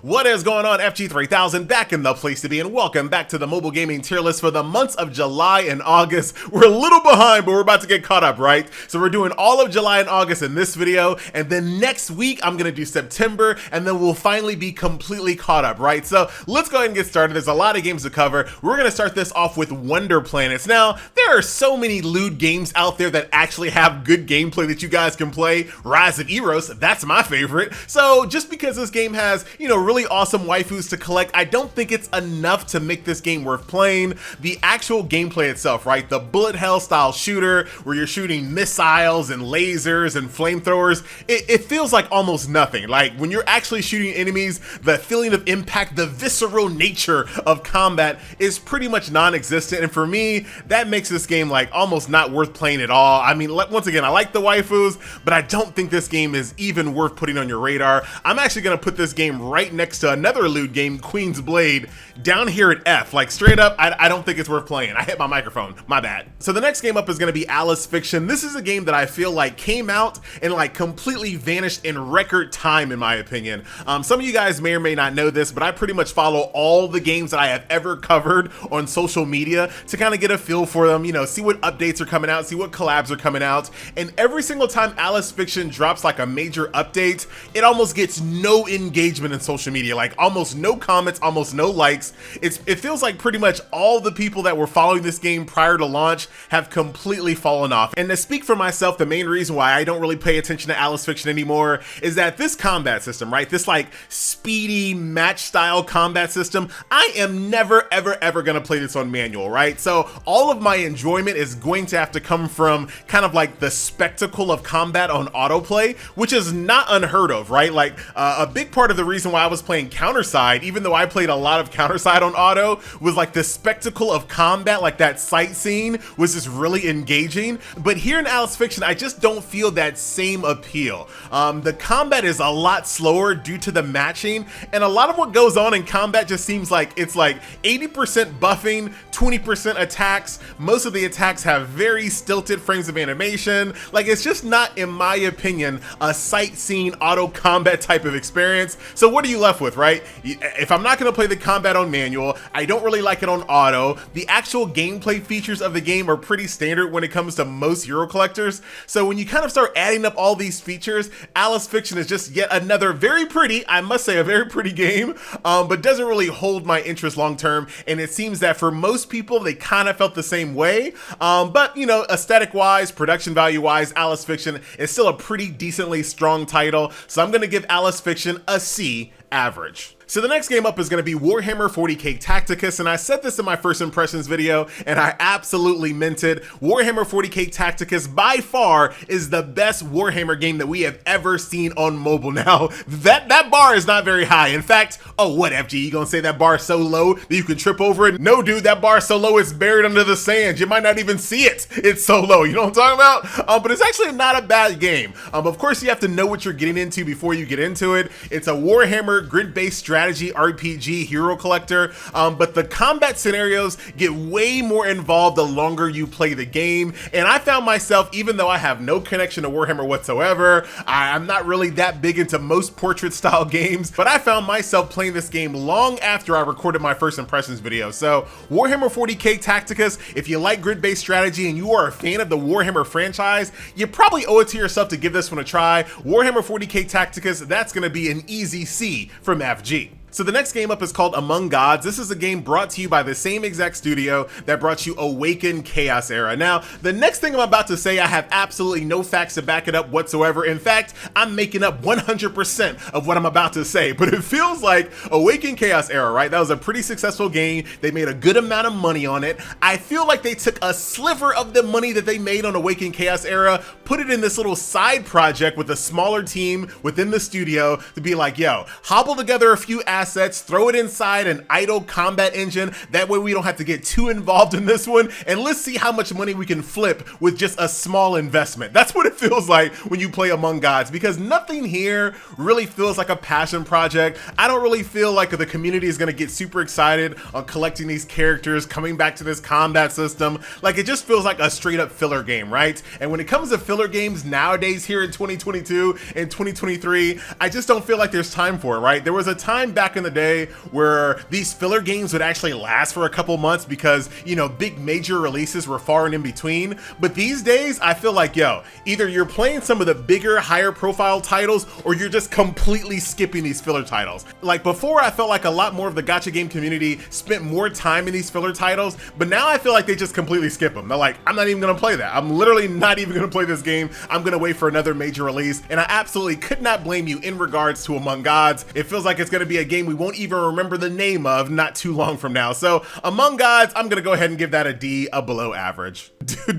What is going on, FG3000? Back in the place to be, and welcome back to the mobile gaming tier list for the months of July and August. We're a little behind, but we're about to get caught up, right? So we're doing all of July and August in this video, and then next week I'm gonna do September, and then we'll finally be completely caught up, right? So let's go ahead and get started. There's a lot of games to cover. We're gonna start this off with Wonder Planets. Now, there are so many lewd games out there that actually have good gameplay that you guys can play. Rise of Eros, that's my favorite. So just because this game has, really awesome waifus to collect, I don't think it's enough to make this game worth playing. The actual gameplay itself, right? The bullet hell style shooter where you're shooting missiles and lasers and flamethrowers, it feels like almost nothing. Like when you're actually shooting enemies, the feeling of impact, the visceral nature of combat is pretty much non-existent. And for me, that makes this game like almost not worth playing at all. I mean, once again, I like the waifus, but I don't think this game is even worth putting on your radar. I'm actually gonna put this game right next to another lewd game, Queen's Blade, down here at F. Like straight up, I don't think it's worth playing. I hit my microphone, my bad. So the next game up is gonna be Alice Fiction. This is a game that I feel like came out and like completely vanished in record time, in my opinion. Some of you guys may or may not know this, but I pretty much follow all the games that I have ever covered on social media to kind of get a feel for them, see what updates are coming out, see what collabs are coming out. And every single time Alice Fiction drops like a major update, it almost gets no engagement in social media, like almost no comments, almost no likes. It feels like pretty much all the people that were following this game prior to launch have completely fallen off. And to speak for myself, the main reason why I don't really pay attention to Alice Fiction anymore is that this combat system, right? This like speedy match style combat system, I am never, ever gonna play this on manual, right? So all of my enjoyment is going to have to come from kind of like the spectacle of combat on autoplay, which is not unheard of, right? Like a big part of the reason why I was playing Counterside, even though I played a lot of Counterside on auto, was like the spectacle of combat, like that sight scene was just really engaging. But here in Alice Fiction, I just don't feel that same appeal. The combat is a lot slower due to the matching, and a lot of what goes on in combat just seems like it's like 80% buffing, 20% attacks. Most of the attacks have very stilted frames of animation. Like it's just not, in my opinion, a sightseeing auto combat type of experience. So what are you left with, right? If I'm not gonna play the combat on manual, I don't really like it on auto. The actual gameplay features of the game are pretty standard when it comes to most Hero collectors. So when you kind of start adding up all these features, Alice Fiction is just yet another very pretty, I must say a very pretty game, but doesn't really hold my interest long term. And it seems that for most people, they kind of felt the same way. But aesthetic wise, production value wise, Alice Fiction is still a pretty decently strong title. So I'm gonna give Alice Fiction a C average. So the next game up is going to be Warhammer 40k Tacticus, and I said this in my first impressions video, and I absolutely meant it. Warhammer 40k Tacticus by far is the best Warhammer game that we have ever seen on mobile. Now, that bar is not very high. In fact, oh, what, FG, you gonna say that bar is so low that you can trip over it? No, dude, that bar is so low it's buried under the sand. You might not even see it. It's so low, you know what I'm talking about? But it's actually not a bad game. Of course, you have to know what you're getting into before you get into it. It's a Warhammer grid-based strategy RPG hero collector, but the combat scenarios get way more involved the longer you play the game. And I found myself, even though I have no connection to Warhammer whatsoever, I'm not really that big into most portrait style games, but I found myself playing this game long after I recorded my first impressions video. So Warhammer 40k Tacticus, if you like grid-based strategy and you are a fan of the Warhammer franchise, you probably owe it to yourself to give this one a try. Warhammer 40k Tacticus, that's gonna be an easy C from FG. So the next game up is called Among Gods. This is a game brought to you by the same exact studio that brought you Awaken Chaos Era. Now, the next thing I'm about to say, I have absolutely no facts to back it up whatsoever. In fact, I'm making up 100% of what I'm about to say, but it feels like Awaken Chaos Era, right? That was a pretty successful game. They made a good amount of money on it. I feel like they took a sliver of the money that they made on Awaken Chaos Era, put it in this little side project with a smaller team within the studio to be like, yo, hobble together a few assets, throw it inside an idle combat engine. That way we don't have to get too involved in this one, and let's see how much money we can flip with just a small investment. That's what it feels like when you play Among Gods, because nothing here really feels like a passion project. I don't really feel like the community is going to get super excited on collecting these characters, coming back to this combat system. Like, it just feels like a straight up filler game, right? And when it comes to filler games nowadays here in 2022 and 2023, I just don't feel like there's time for it, right? There was a time back back in the day where these filler games would actually last for a couple months because, you know, big major releases were far and in between. But these days, I feel like, yo, either you're playing some of the bigger, higher profile titles, or you're just completely skipping these filler titles. Like before, I felt like a lot more of the gacha game community spent more time in these filler titles, but now I feel like they just completely skip them. They're like, I'm not even gonna play that. I'm literally not even gonna play this game. I'm gonna wait for another major release. And I absolutely could not blame you in regards to Among Gods. It feels like it's gonna be a game we won't even remember the name of not too long from now. So Among Gods, I'm gonna go ahead and give that a D, a below average.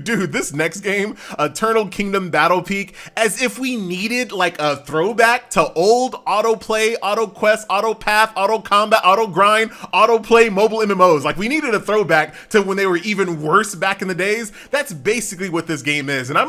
Dude, this next game, Eternal Kingdom Battle Peak, as if we needed like a throwback to old autoplay, auto quest, auto path, auto combat, auto grind, auto play mobile MMOs. Like we needed a throwback to when they were even worse back in the days. That's basically what this game is. And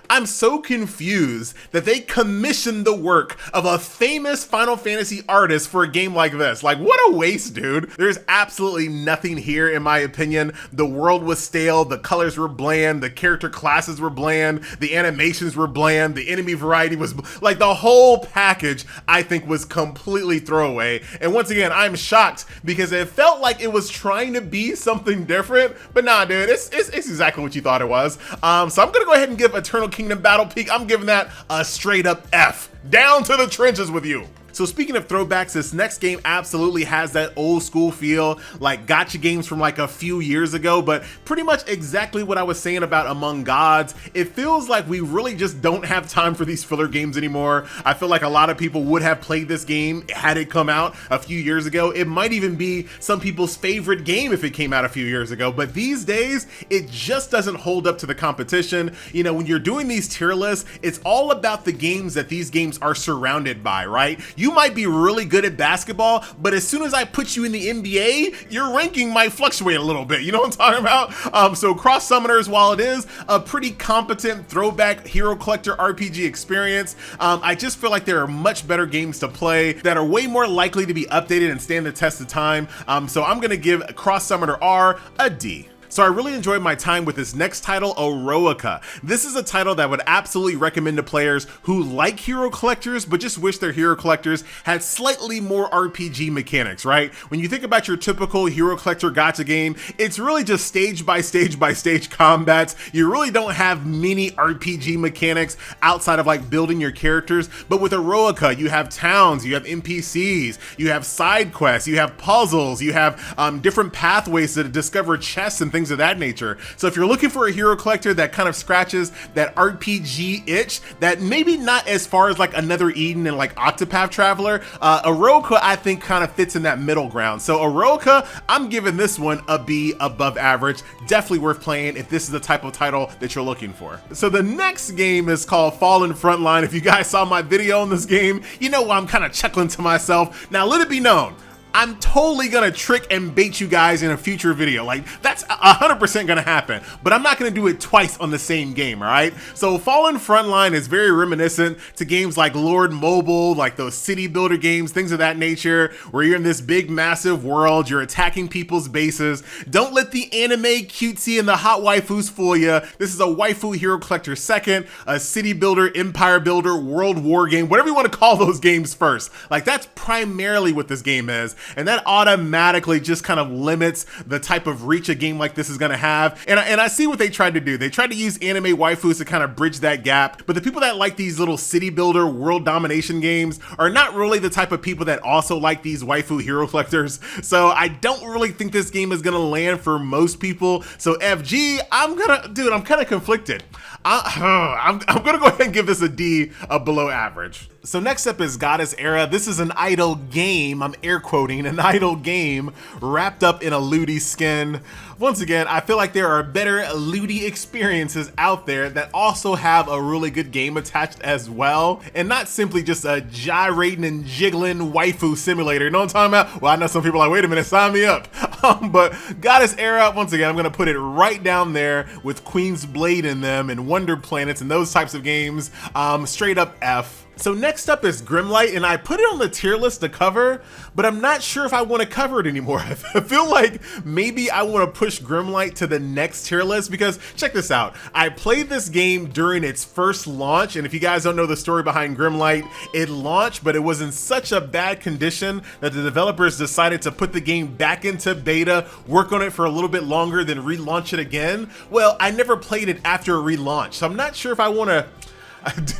I'm so confused that they commissioned the work of a famous Final Fantasy artist for a game like this. Like what a waste, dude. There's absolutely nothing here in my opinion. The world was stale, the colors were bland, the character classes were bland, the animations were bland, the enemy variety was like the whole package I think was completely throwaway. And once again, I'm shocked because it felt like it was trying to be something different, but nah, dude, it's exactly what you thought it was. So I'm gonna go ahead and give Eternal Kingdom Battle Peak, I'm giving that a straight up F. Down to the trenches with you. So speaking of throwbacks, this next game absolutely has that old school feel, like gacha games from like a few years ago, but pretty much exactly what I was saying about Among Gods. It feels like we really just don't have time for these filler games anymore. I feel like a lot of people would have played this game had it come out a few years ago. It might even be some people's favorite game if it came out a few years ago, but these days, it just doesn't hold up to the competition. You know, when you're doing these tier lists, it's all about the games that these games are surrounded by, right? You might be really good at basketball, but as soon as I put you in the NBA, your ranking might fluctuate a little bit. You know what I'm talking about? So Cross Summoners, while it is a pretty competent throwback hero collector RPG experience, I just feel like there are much better games to play that are way more likely to be updated and stand the test of time. So I'm gonna give Cross Summoner R a D. So I really enjoyed my time with this next title, Eroica. This is a title that I would absolutely recommend to players who like hero collectors, but just wish their hero collectors had slightly more RPG mechanics, right? When you think about your typical hero collector gacha game, it's really just stage by stage by stage combats. You really don't have many RPG mechanics outside of like building your characters. But with Eroica, you have towns, you have NPCs, you have side quests, you have puzzles, you have different pathways to discover chests and things of that nature. So if you're looking for a hero collector that kind of scratches that RPG itch, that maybe not as far as like Another Eden and like Octopath Traveler, Eroica I think kind of fits in that middle ground. So Eroica, I'm giving this one a B, above average. Definitely worth playing if this is the type of title that you're looking for. So the next game is called Fallen Frontline. If you guys saw my video on this game, you know I'm kind of chuckling to myself. Now let it be known, I'm totally gonna trick and bait you guys in a future video. Like that's 100% gonna happen, but I'm not gonna do it twice on the same game, all right? So Fallen Frontline is very reminiscent to games like Lord Mobile, like those city builder games, things of that nature, where you're in this big massive world, you're attacking people's bases. Don't let the anime cutesy and the hot waifus fool you. This is a waifu hero collector second, a city builder, empire builder, world war game, whatever you wanna call those games first. Like that's primarily what this game is. And that automatically just kind of limits the type of reach a game like this is gonna have. And I see what they tried to do. They tried to use anime waifus to kind of bridge that gap, but the people that like these little city builder, world domination games are not really the type of people that also like these waifu hero collectors. So I don't really think this game is gonna land for most people. So FG, I'm kind of conflicted. I'm gonna go ahead and give this a D, a below average. So next up is Goddess Era. This is an idle game, I'm air quoting, an idle game wrapped up in a Ludi skin. Once again, I feel like there are better Ludi experiences out there that also have a really good game attached as well, and not simply just a gyrating and jiggling waifu simulator. You know what I'm talking about? Well, I know some people are like, wait a minute, sign me up. But Goddess Era, once again, I'm gonna put it right down there with Queen's Blade in them and Wonder Planets and those types of games. Straight up F. So next up is Grimlight, and I put it on the tier list to cover, but I'm not sure if I want to cover it anymore. I feel like maybe I want to push Grimlight to the next tier list, because check this out. I played this game during its first launch, and if you guys don't know the story behind Grimlight, it launched, but it was in such a bad condition that the developers decided to put the game back into beta, work on it for a little bit longer, then relaunch it again. Well, I never played it after a relaunch, so I'm not sure if I want to.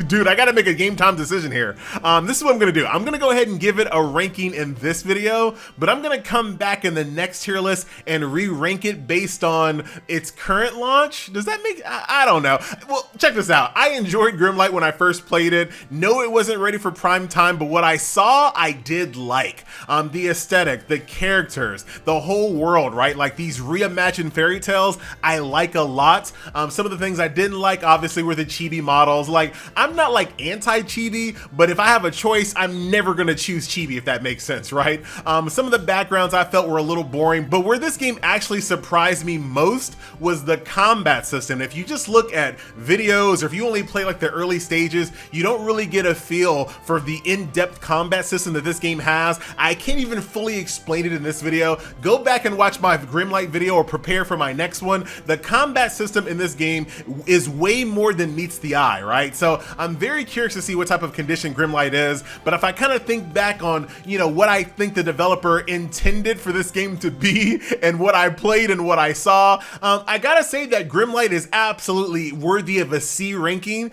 Dude, I gotta make a game time decision here. This is what I'm gonna do. I'm gonna go ahead and give it a ranking in this video, but I'm gonna come back in the next tier list and re-rank it based on its current launch. Does that make, I don't know. Well, check this out. I enjoyed Grimlight when I first played it. No, it wasn't ready for prime time, but what I saw, I did like. The aesthetic, the characters, the whole world, right? Like these reimagined fairy tales, I like a lot. Some of the things I didn't like, obviously, were the chibi models. Like, I'm not like anti-chibi, but if I have a choice, I'm never gonna choose chibi, if that makes sense, right? Some of the backgrounds I felt were a little boring, but where this game actually surprised me most was the combat system. If you just look at videos, or if you only play like the early stages, you don't really get a feel for the in-depth combat system that this game has. I can't even fully explain it in this video. Go back and watch my Grimlight video or prepare for my next one. The combat system in this game is way more than meets the eye, right? So I'm very curious to see what type of condition Grimlight is, but if I kind of think back on, you know, what I think the developer intended for this game to be and what I played and what I saw, I gotta say that Grimlight is absolutely worthy of a C ranking.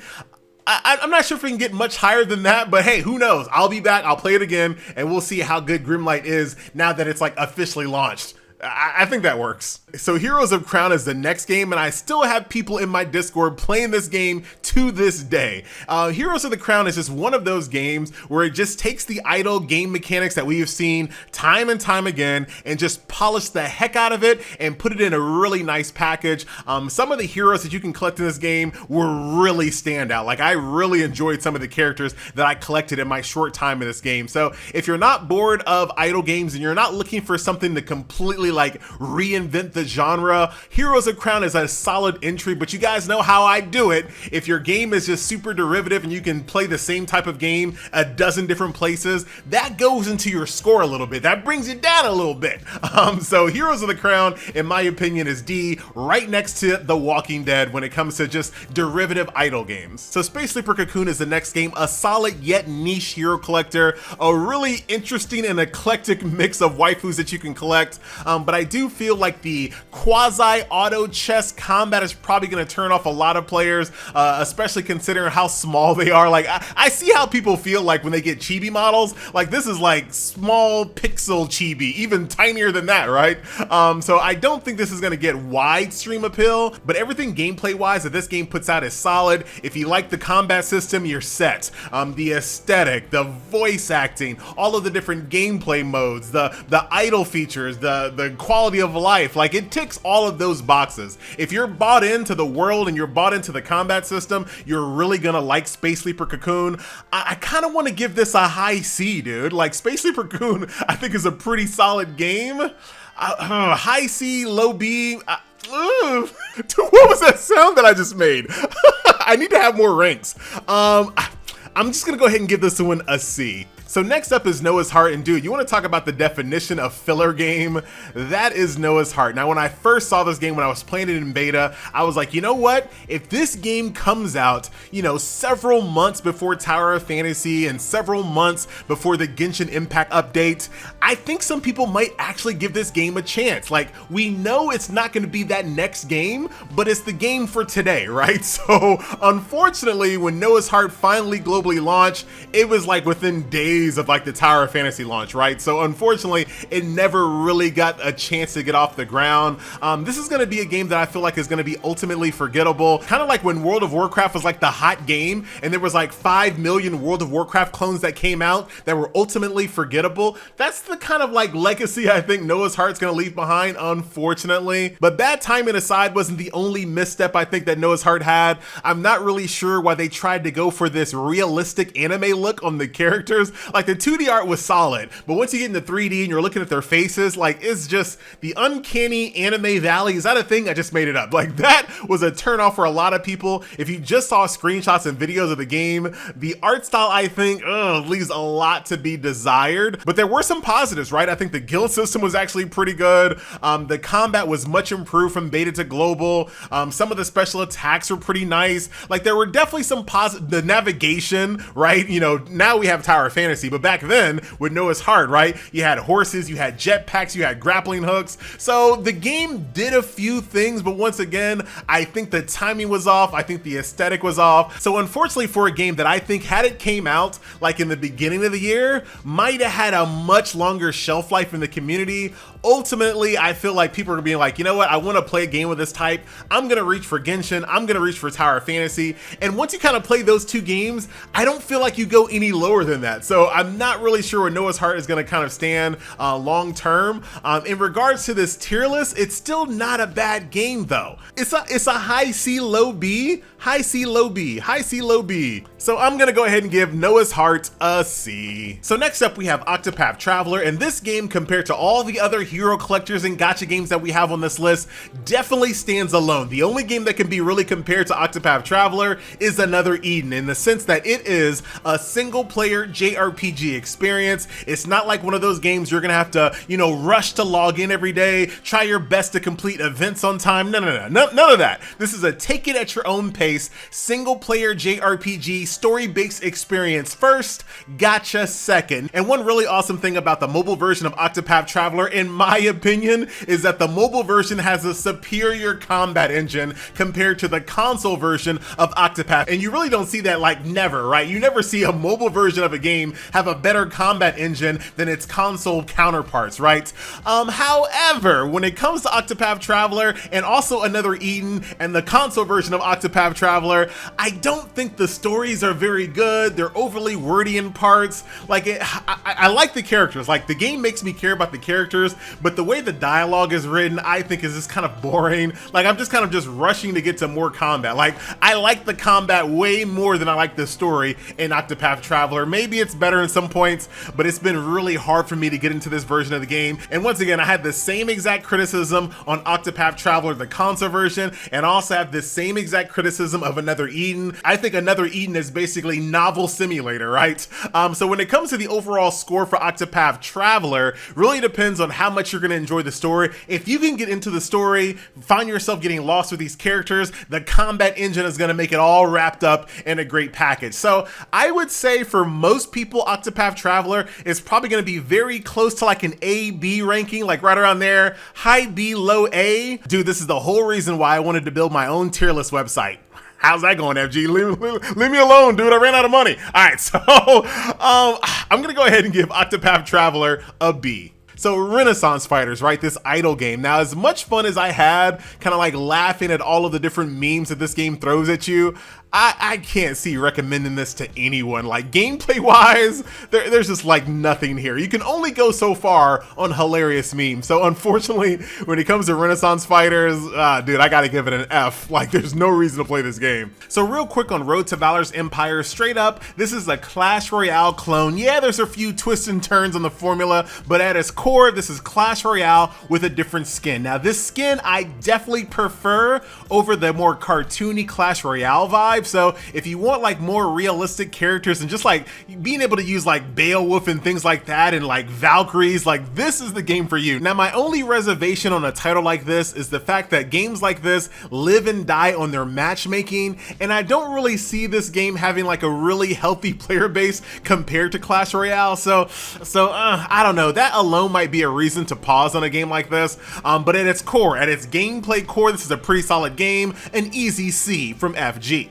I'm not sure if we can get much higher than that, but hey, who knows? I'll be back, I'll play it again, and we'll see how good Grimlight is now that it's like officially launched. I think that works. So Heroes of Crown is the next game, and I still have people in my Discord playing this game to this day. Heroes of the Crown is just one of those games where it just takes the idle game mechanics that we have seen time and time again and just polish the heck out of it and put it in a really nice package. Some of the heroes that you can collect in this game were really standout. Like, I really enjoyed some of the characters that I collected in my short time in this game. So if you're not bored of idle games and you're not looking for something to completely like reinvent the genre, Heroes of Crown is a solid entry, but you guys know how I do it. If your game is just super derivative and you can play the same type of game a dozen different places, that goes into your score a little bit. That brings it down a little bit. So Heroes of the Crown, in my opinion, is D, right next to The Walking Dead when it comes to just derivative idle games. So Space Sleeper Cocoon is the next game, a solid yet niche hero collector, a really interesting and eclectic mix of waifus that you can collect. But I do feel like the quasi-auto chess combat is probably going to turn off a lot of players, especially considering how small they are. Like, I see how people feel like when they get chibi models. Like, this is like small pixel chibi, even tinier than that, right? So I don't think this is going to get wide stream appeal, but everything gameplay-wise that this game puts out is solid. If you like the combat system, you're set. The aesthetic, the voice acting, all of the different gameplay modes, the idle features, the quality of life, like, it ticks all of those boxes. If you're bought into the world and you're bought into the combat system, you're really gonna like Space Sleeper Cocoon. I kind of want to give this a high C, dude. Like, Space Sleeper Cocoon, I think, is a pretty solid game. High C, low B. What was that sound that I just made? I need to have more ranks. I'm just gonna go ahead and give this one a C. So next up is Noah's Heart, and dude, you want to talk about the definition of filler game? That is Noah's Heart. Now, when I first saw this game, when I was playing it in beta, I was like, you know what? If this game comes out, you know, several months before Tower of Fantasy and several months before the Genshin Impact update, I think some people might actually give this game a chance. Like, we know it's not going to be that next game, but it's the game for today, right? So unfortunately, when Noah's Heart finally globally launched, it was like within days of like the Tower of Fantasy launch, right? So unfortunately, it never really got a chance to get off the ground. This is going to be a game that I feel like is going to be ultimately forgettable. Kind of like when World of Warcraft was like the hot game and there was like 5 million World of Warcraft clones that came out that were ultimately forgettable. That's the kind of like legacy I think Noah's Heart's going to leave behind, unfortunately. But bad timing aside wasn't the only misstep I think that Noah's Heart had. I'm not really sure why they tried to go for this realistic anime look on the characters. Like the 2D art was solid, but once you get into 3D and you're looking at their faces, like it's just the uncanny anime valley. Is that a thing? I just made it up. Like that was a turnoff for a lot of people. If you just saw screenshots and videos of the game, the art style, I think, leaves a lot to be desired, but there were some positives, right? I think the guild system was actually pretty good. The combat was much improved from beta to global. Some of the special attacks were pretty nice. Like there were definitely some positive, the navigation, right? You know, now we have Tower of Fantasy, but back then with Noah's Heart, right? You had horses, you had jetpacks, you had grappling hooks. So the game did a few things, but once again, I think the timing was off. I think the aesthetic was off. So unfortunately for a game that I think had it came out like in the beginning of the year, might have had a much longer shelf life in the community. Ultimately, I feel like people are being like, you know what? I want to play a game of this type. I'm going to reach for Genshin. I'm going to reach for Tower of Fantasy. And once you kind of play those two games, I don't feel like you go any lower than that. So I'm not really sure where Noah's Heart is going to kind of stand long term. In regards to this tier list, it's still not a bad game though. It's a high C, low B, high C, low B, high C, low B. So I'm going to go ahead and give Noah's Heart a C. So next up we have Octopath Traveler, and this game compared to all the other hero collectors and gacha games that we have on this list definitely stands alone. The only game that can be really compared to Octopath Traveler is Another Eden, in the sense that it is a single player JRPG experience. It's not like one of those games you're gonna have to, you know, rush to log in every day, try your best to complete events on time. None of that. This is a take it at your own pace, single player JRPG story-based experience first, gacha second. And one really awesome thing about the mobile version of Octopath Traveler, in my opinion, is that the mobile version has a superior combat engine compared to the console version of Octopath. And you really don't see that, like, never, right? You never see a mobile version of a game have a better combat engine than its console counterparts, right? However, when it comes to Octopath Traveler and also Another Eden and the console version of Octopath Traveler, I don't think the stories are very good. They're overly wordy in parts. Like, I like the characters. Like, the game makes me care about the characters, but the way the dialogue is written, I think is just kind of boring. Like, I'm just kind of just rushing to get to more combat. Like, I like the combat way more than I like the story in Octopath Traveler. Maybe it's better in some points, but it's been really hard for me to get into this version of the game. And once again, I had the same exact criticism on Octopath Traveler, the console version, and also have the same exact criticism of Another Eden. I think Another Eden is basically Novel Simulator, right? So when it comes to the overall score for Octopath Traveler, really depends on how much you're going to enjoy the story. If you can get into the story, find yourself getting lost with these characters, the combat engine is going to make it all wrapped up in a great package. So I would say for most people, Octopath Traveler is probably going to be very close to like an A-B ranking, like right around there, high B, low A. Dude, this is the whole reason why I wanted to build my own tier list website. How's that going, FG? Leave me alone, dude. I ran out of money. All right, so I'm going to go ahead and give Octopath Traveler a B. So Renaissance Fighters, right? This idle game. Now, as much fun as I had kind of like laughing at all of the different memes that this game throws at you, I can't see recommending this to anyone. Like, gameplay wise, there's just like nothing here. You can only go so far on hilarious memes. So unfortunately, when it comes to Renaissance Fighters, dude, I gotta give it an F. Like, there's no reason to play this game. So real quick on Road to Valor's Empire, straight up, this is a Clash Royale clone. Yeah, there's a few twists and turns on the formula, but at its core, this is Clash Royale with a different skin. Now, this skin I definitely prefer over the more cartoony Clash Royale vibe. So if you want like more realistic characters and just like being able to use like Beowulf and things like that and like Valkyries, like this is the game for you. Now, my only reservation on a title like this is the fact that games like this live and die on their matchmaking, and I don't really see this game having like a really healthy player base compared to Clash Royale. So I don't know, that alone might be a reason to pause on a game like this. But at its core, at its gameplay core, this is a pretty solid game, an easy C from FG.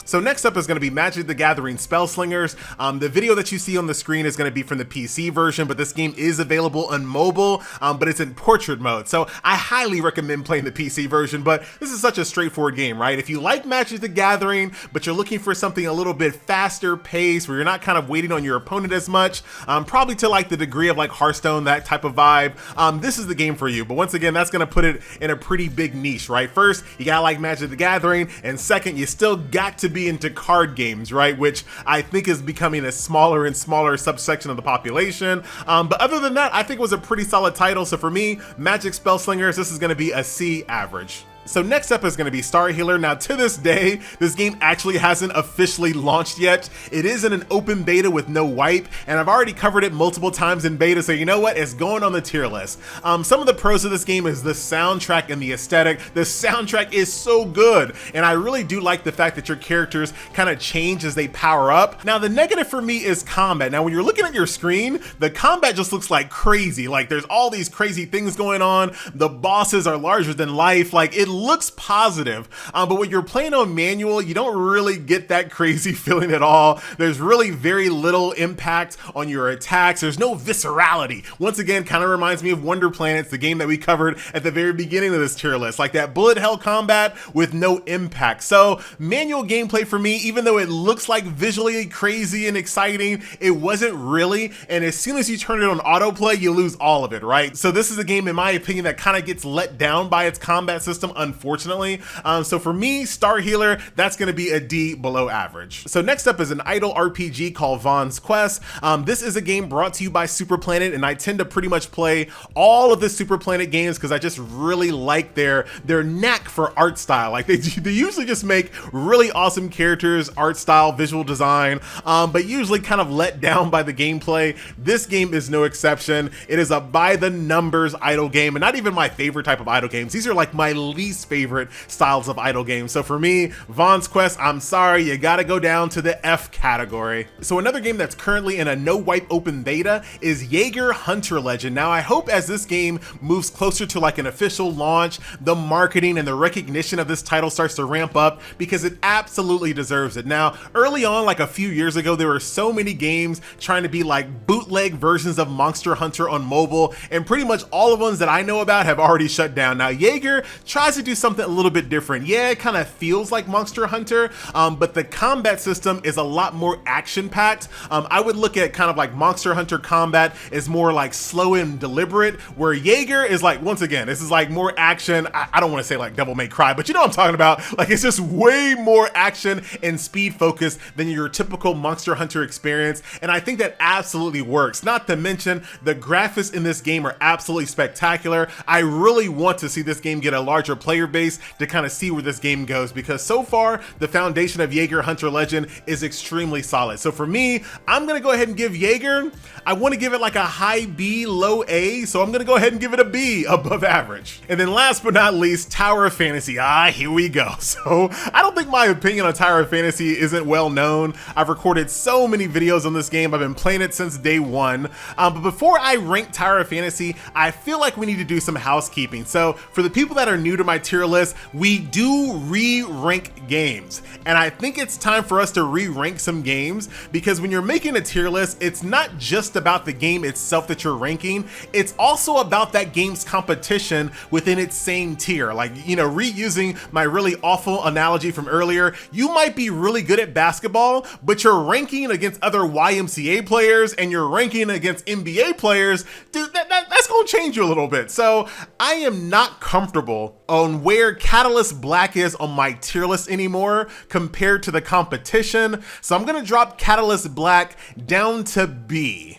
So next up is going to be Magic the Gathering Spellslingers. The video that you see on the screen is going to be from the PC version, but this game is available on mobile, but it's in portrait mode. So I highly recommend playing the PC version, but this is such a straightforward game, right? If you like Magic the Gathering, but you're looking for something a little bit faster paced, where you're not kind of waiting on your opponent as much, probably to like the degree of like Hearthstone, that type of vibe, this is the game for you. But once again, that's going to put it in a pretty big niche, right? First, you gotta like Magic the Gathering, and second, you still got to be be into card games, right? Which I think is becoming a smaller and smaller subsection of the population. But other than that, I think it was a pretty solid title. So for me, Magic Spell Slingers, this is going to be a C average. So next up is going to be Star Healer. Now to this day, this game actually hasn't officially launched yet. It is in an open beta with no wipe, and I've already covered it multiple times in beta, so you know what? It's going on the tier list. Some of the pros of this game is the soundtrack and the aesthetic. The soundtrack is so good, and I really do like the fact that your characters kind of change as they power up. Now the negative for me is combat. Now when you're looking at your screen, the combat just looks like crazy. Like there's all these crazy things going on. The bosses are larger than life. Like it looks positive, but when you're playing on manual, you don't really get that crazy feeling at all. There's really very little impact on your attacks. There's no viscerality. Once again, kind of reminds me of Wonder Planets, the game that we covered at the very beginning of this tier list, like that bullet hell combat with no impact. So manual gameplay for me, even though it looks like visually crazy and exciting, it wasn't really. And as soon as you turn it on autoplay, you lose all of it, right? So this is a game, in my opinion, that kind of gets let down by its combat system, unfortunately. So for me, Star Healer, that's going to be a D below average. So next up is an idle RPG called Vaughn's Quest. This is a game brought to you by Super Planet, and I tend to pretty much play all of the Super Planet games because I just really like their knack for art style. Like they usually just make really awesome characters, art style, visual design, but usually kind of let down by the gameplay. This game is no exception. It is a by the numbers idle game, and not even my favorite type of idle games. These are like my least favorite styles of idle games. So for me, Vaughn's Quest, I'm sorry, you gotta go down to the F category. So another game that's currently in a no wipe open beta is Jaeger Hunter Legend. Now I hope as this game moves closer to like an official launch, the marketing and the recognition of this title starts to ramp up, because it absolutely deserves it. Now early on, like a few years ago, there were so many games trying to be like bootleg versions of Monster Hunter on mobile, and pretty much all the ones that I know about have already shut down. Now Jaeger tries to do something a little bit different. Yeah, it kind of feels like Monster Hunter, but the combat system is a lot more action-packed. I would look at kind of like Monster Hunter combat is more like slow and deliberate, where Jaeger is like, once again, this is like more action. I don't want to say like Devil May Cry, but you know what I'm talking about. Like it's just way more action and speed focused than your typical Monster Hunter experience, and I think that absolutely works. Not to mention the graphics in this game are absolutely spectacular. I really want to see this game get a larger player base to kind of see where this game goes, because so far the foundation of Jaeger Hunter Legend is extremely solid. So for me, I'm gonna go ahead and give Jaeger, I want to give it like a high B, low A, so I'm gonna go ahead and give it a B, above average. And then last but not least, Tower of Fantasy. Here we go. So I don't think my opinion on Tower of Fantasy isn't well known. I've recorded so many videos on this game. I've been playing it since day one. But before I rank Tower of Fantasy, I feel like we need to do some housekeeping. So for the people that are new to my tier list, we do re-rank games. And I think it's time for us to re-rank some games, because when you're making a tier list, it's not just about the game itself that you're ranking, it's also about that game's competition within its same tier. Like, you know, reusing my really awful analogy from earlier, you might be really good at basketball, but you're ranking against other YMCA players and you're ranking against NBA players, dude, that's gonna change you a little bit. So I am not comfortable on where Catalyst Black is on my tier list anymore compared to the competition. So I'm gonna drop Catalyst Black down to B.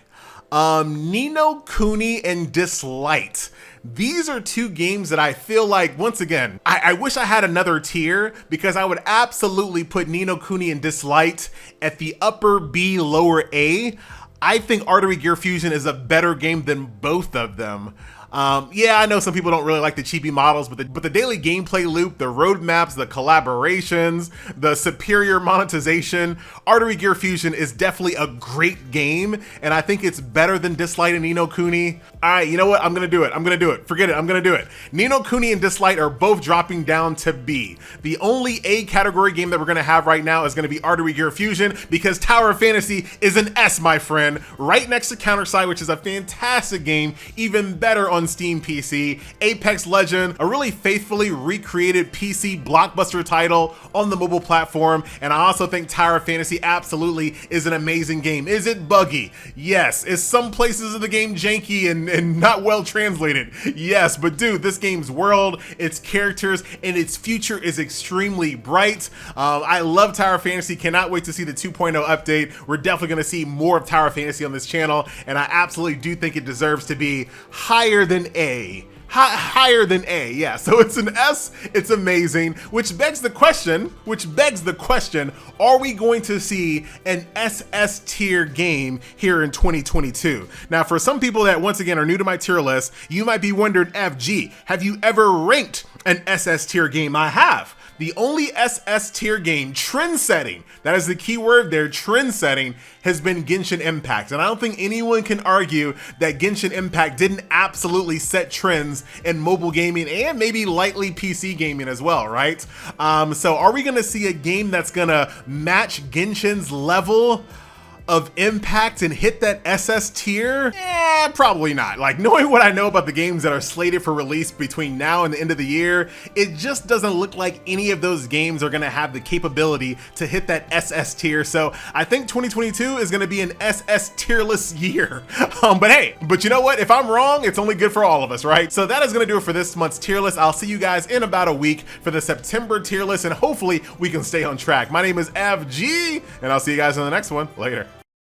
Ni no Kuni and Dislight. These are two games that I feel like, once again, I wish I had another tier, because I would absolutely put Ni no Kuni and Dislight at the upper B, lower A. I think Artery Gear Fusion is a better game than both of them. Yeah, I know some people don't really like the cheapy models, but the daily gameplay loop, the roadmaps, the collaborations, the superior monetization, Artery Gear Fusion is definitely a great game, and I think it's better than Dislight and Ni no Kuni. All right, you know what? I'm gonna do it. I'm gonna do it. Forget it. I'm gonna do it. Ni no Kuni and Dislight are both dropping down to B. The only A category game that we're gonna have right now is gonna be Artery Gear Fusion, because Tower of Fantasy is an S, my friend, right next to Counterside, which is a fantastic game, even better on on Steam PC. Apex Legend, a really faithfully recreated PC blockbuster title on the mobile platform. And I also think Tower of Fantasy absolutely is an amazing game. Is it buggy? Yes. Is some places of the game janky and not well translated? Yes, but dude, this game's world, its characters, and its future is extremely bright. I love Tower of Fantasy, cannot wait to see the 2.0 update. We're definitely gonna see more of Tower of Fantasy on this channel, and I absolutely do think it deserves to be higher than A. Higher than A, yeah. So it's an S, it's amazing, which begs the question, are we going to see an SS tier game here in 2022? Now, for some people that once again are new to my tier list, you might be wondering, FG, have you ever ranked an SS tier game? I have. The only SS tier game, trend setting, that is the key word there, trend setting, has been Genshin Impact. And I don't think anyone can argue that Genshin Impact didn't absolutely set trends in mobile gaming and maybe lightly PC gaming as well, right? So are we gonna see a game that's gonna match Genshin's level of impact and hit that SS tier? Probably not. Like, knowing what I know about the games that are slated for release between now and the end of the year, it just doesn't look like any of those games are gonna have the capability to hit that SS tier. So I think 2022 is gonna be an SS tierless year. But you know what? If I'm wrong, it's only good for all of us, right? So that is gonna do it for this month's tier list. I'll see you guys in about a week for the September tier list, and hopefully we can stay on track. My name is FG, and I'll see you guys in the next one. Later.